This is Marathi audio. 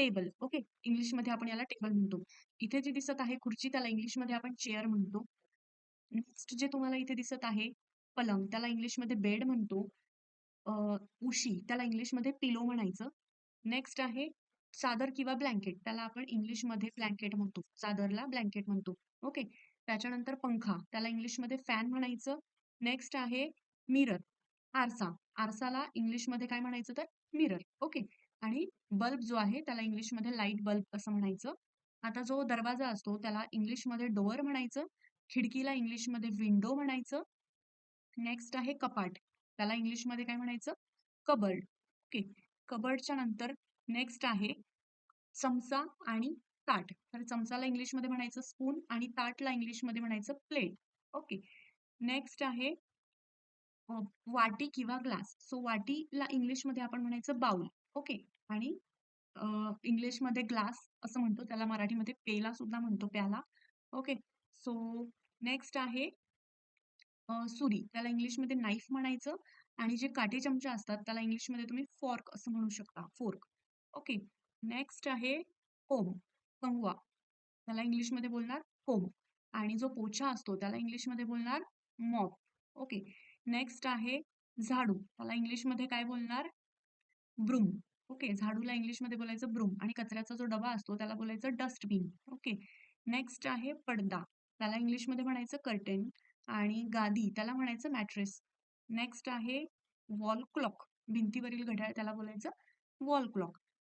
टेबल. ओके. इंग्लिशमध्ये आपण याला टेबल म्हणतो. इथे जी दिसत आहे खुर्ची त्याला इंग्लिशमध्ये आपण चेअर म्हणतो. नेक्स्ट जे तुम्हाला इथे दिसत आहे पलंग त्याला इंग्लिशमध्ये बेड म्हणतो. अ, उशी त्याला इंग्लिशमध्ये पिलो म्हणायचं. नेक्स्ट आहे चादर किंवा ब्लँकेट त्याला आपण इंग्लिशमध्ये ब्लँकेट म्हणतो. चादरला ब्लँकेट म्हणतो. ओके. त्याच्यानंतर पंखा त्याला इंग्लिशमध्ये फॅन म्हणायचं. नेक्स्ट आहे मिरर आरसा. आरसाला इंग्लिशमध्ये काय म्हणायचं तर मिरर. ओके. आणि बल्ब जो आहे त्याला इंग्लिशमध्ये लाईट बल्ब असं म्हणायचं. आता जो दरवाजा असतो त्याला इंग्लिशमध्ये डोअर म्हणायचं. खिडकीला इंग्लिशमध्ये विंडो म्हणायचं. नेक्स्ट आहे कपाट. त्याला इंग्लिशमध्ये काय म्हणायचं? कबर्ड. ओके. कबर्डच्या नंतर नेक्स्ट आहे चमचा आणि ताट. तर चमचाला इंग्लिशमध्ये म्हणायचं स्पून आणि ताटला इंग्लिशमध्ये म्हणायचं प्लेट. ओके. नेक्स्ट आहे वाटी किंवा ग्लास. सो वाटीला इंग्लिशमध्ये आपण म्हणायचं बाउल. ओके. आणि इंग्लिशमध्ये ग्लास असं म्हणतो. त्याला मराठीमध्ये पेला सुद्धा म्हणतो प्याला. ओके. सो नेक्स्ट आहे सुरी. त्याला इंग्लिशमध्ये नाईफ म्हणायचं आणि जे काटे चमचे असतात त्याला इंग्लिशमध्ये तुम्ही फॉर्क असं म्हणू शकता. फोर्क. ओके. नेक्स्ट आहे कोंब, कंगवा. त्याला इंग्लिशमध्ये बोलणार कोंब आणि जो पोछा असतो त्याला इंग्लिशमध्ये बोलणार मॉप. ओके. नेक्स्ट आहे झाडू. त्याला इंग्लिशमध्ये काय बोलणार? ब्रूम. ओके. झाडूला इंग्लिशमध्ये बोलायचं ब्रूम आणि कचऱ्याचा जो डबा असतो त्याला बोलायचं डस्टबिन. ओके. नेक्स्ट आहे पडदा. त्याला इंग्लिशमध्ये म्हणायचं कर्टेन आणि गादी त्याला म्हणायचं मॅट्रेस. नेक्स्ट आहे वॉल क्लॉक. भिंतीवरील घड्याळ त्याला बोलायचं वॉल क्लॉक.